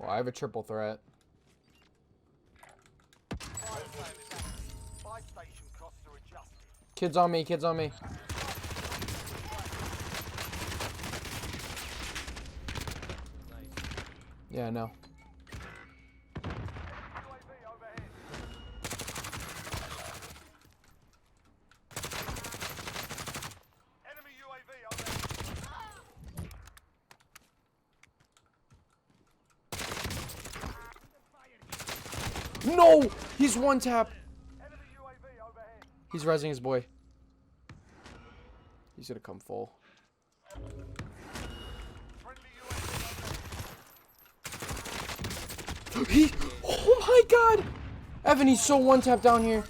Well, I have a triple threat. Kids on me, kids on me. Yeah, I know. No! He's one tap. He's rezzing his boy. He's gonna come full. Oh my god! Evan, he's so one tap down here.